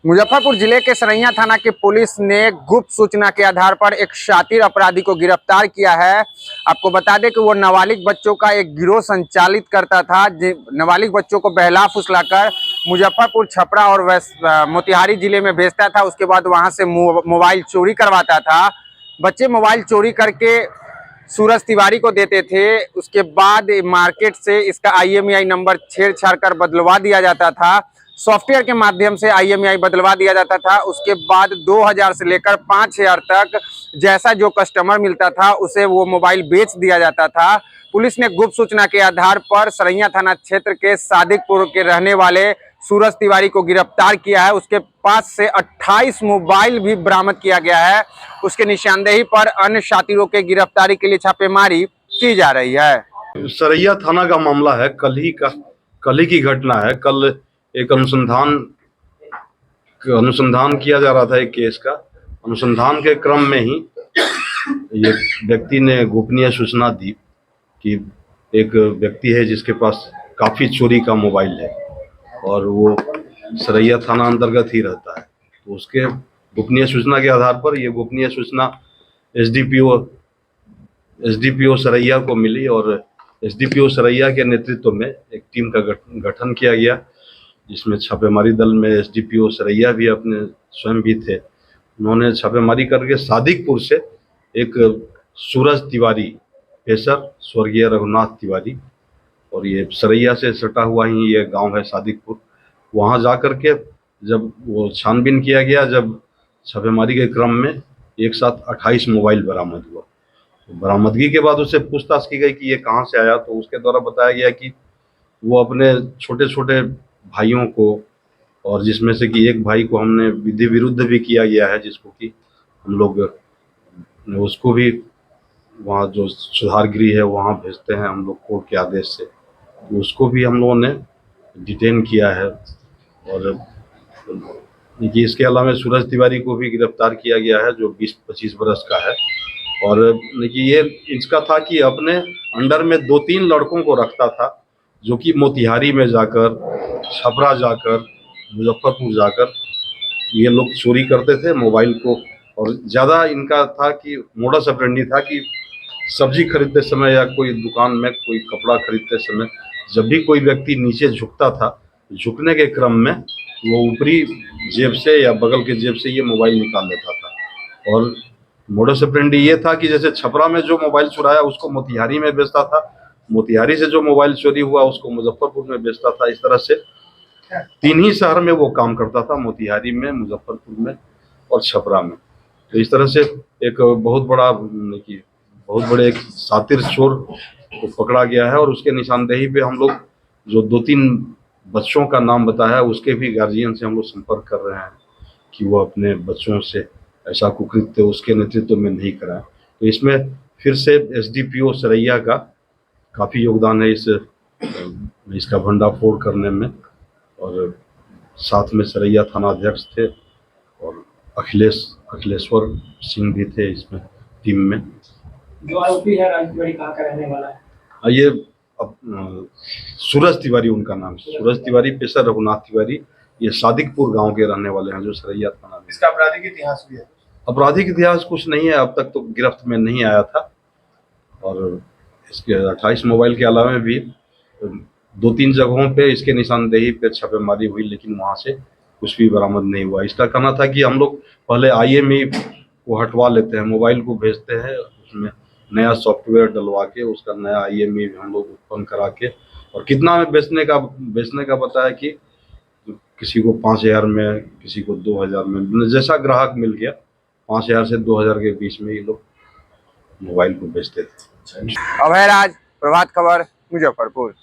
मुजफ्फरपुर जिले के सरैया थाना की पुलिस ने गुप्त सूचना के आधार पर एक शातिर अपराधी को गिरफ्तार किया है। आपको बता दें कि वो नाबालिग बच्चों का एक गिरोह संचालित करता था। नाबालिग बच्चों को बहला फुसलाकर मुजफ्फरपुर, छपरा और मोतिहारी जिले में भेजता था। उसके बाद वहां से मोबाइल चोरी करवाता था। बच्चे मोबाइल चोरी करके सूरज तिवारी को देते थे। उसके बाद मार्केट से इसका IMEI नंबर छेड़छाड़ कर बदलवा दिया जाता था। सॉफ्टवेयर के माध्यम से IMEI बदलवा दिया जाता था। उसके बाद 2000 से लेकर 5000 तक जैसा जो कस्टमर मिलता था उसे वो मोबाइल बेच दिया जाता था। पुलिस ने गुप्त सूचना के आधार पर सरैया थाना क्षेत्र के सादिकपुर के रहने वाले सूरज तिवारी को गिरफ्तार किया है। उसके पास से 28 मोबाइल भी बरामद किया गया है। उसके निशानदेही पर अन्य शातिरों के गिरफ्तारी के लिए छापेमारी की जा रही है। सरैया थाना का मामला है। कल ही की घटना है। कल एक अनुसंधान किया जा रहा था एक केस का। अनुसंधान के क्रम में ही ये व्यक्ति ने गोपनीय सूचना दी कि एक व्यक्ति है जिसके पास काफ़ी चोरी का मोबाइल है और वो सरैया थाना अंतर्गत ही रहता है। तो उसके गोपनीय सूचना के आधार पर ये गोपनीय सूचना एसडीपीओ सरैया को मिली और एसडीपीओ सरैया के नेतृत्व में एक टीम का गठन किया गया, जिसमें छापेमारी दल में एसडीपीओ सरैया भी अपने स्वयं भी थे। उन्होंने छापेमारी करके सादिकपुर से एक सूरज तिवारी, पेशर स्वर्गीय रघुनाथ तिवारी, और ये सरैया से सटा हुआ ही ये गांव है सादिकपुर, वहां जाकर के जब वो छानबीन किया गया, जब छापेमारी के क्रम में एक साथ 28 मोबाइल बरामद हुआ। तो बरामदगी के बाद उससे पूछताछ की गई कि ये कहाँ से आया, तो उसके द्वारा बताया गया कि वो अपने छोटे छोटे भाइयों को, और जिसमें से कि एक भाई को हमने विधि विरुद्ध भी किया गया है, जिसको कि हम लोग उसको भी वहाँ जो सुधार गृह है वहाँ भेजते हैं हम लोग कोर्ट के आदेश से, तो उसको भी हम लोगों ने डिटेन किया है। और देखिए इसके अलावा सूरज तिवारी को भी गिरफ्तार किया गया है जो 20-25 बरस का है। और देखिए ये इसका था कि अपने अंडर में 2-3 लड़कों को रखता था जो कि मोतिहारी में जाकर, छपरा जाकर, मुजफ्फरपुर जाकर ये लोग चोरी करते थे मोबाइल को। और ज़्यादा इनका था कि मोडस ऑपरेंडी था कि सब्जी खरीदते समय या कोई दुकान में कोई कपड़ा खरीदते समय जब भी कोई व्यक्ति नीचे झुकता था, झुकने के क्रम में वो ऊपरी जेब से या बगल के जेब से ये मोबाइल निकाल लेता था। और मोडस ऑपरेंडी ये था कि जैसे छपरा में जो मोबाइल चुराया उसको मोतिहारी में बेचता था, मोतिहारी से जो मोबाइल चोरी हुआ उसको मुजफ्फरपुर में बेचता था। इस तरह से 3 ही शहर में वो काम करता था, मोतिहारी में, मुजफ्फरपुर में और छपरा में। तो इस तरह से एक बहुत बड़े एक शातिर चोर को पकड़ा गया है। और उसके निशानदेही पे हम लोग जो 2-3 बच्चों का नाम बताया उसके भी गार्जियन से हम लोग संपर्क कर रहे हैं कि वो अपने बच्चों से ऐसा कुकृत्य उसके नेतृत्व में नहीं कराएं। तो इसमें फिर से एसडीपीओ सरैया का काफ़ी योगदान है इसका भंडाफोड़ करने में। और साथ में सरैया थाना अध्यक्ष थे और अखिलेश्वर सिंह भी थे इसमें टीम में। जो आरोपी है राजतिवारी कहाँ का रहने वाला है? ये सूरज तिवारी उनका नाम है। सूरज तिवारी, पेशर रघुनाथ तिवारी, ये सादिकपुर गांव के रहने वाले हैं जो सरैया थाना में। इसका आपराधिक इतिहास भी है? आपराधिक इतिहास कुछ नहीं है, अब तक तो गिरफ्त में नहीं आया था। और इसके 28 मोबाइल के अलावा भी 2-3 जगहों पे इसके निशानदेही पे छापेमारी हुई, लेकिन वहाँ से कुछ भी बरामद नहीं हुआ। इसका कहना था कि हम लोग पहले IMEI को हटवा लेते हैं, मोबाइल को भेजते हैं, उसमें नया सॉफ्टवेयर डलवा के उसका नया IMEI हम लोग उत्पन्न करा के, और कितना में बेचने का बताया कि किसी को 5000 में, किसी को 2000 में, जैसा ग्राहक मिल गया 5000 से 2000 के बीच में ये लोग मोबाइल को बेचते थे। अभय राज, प्रभात खबर, मुजफ्फरपुर।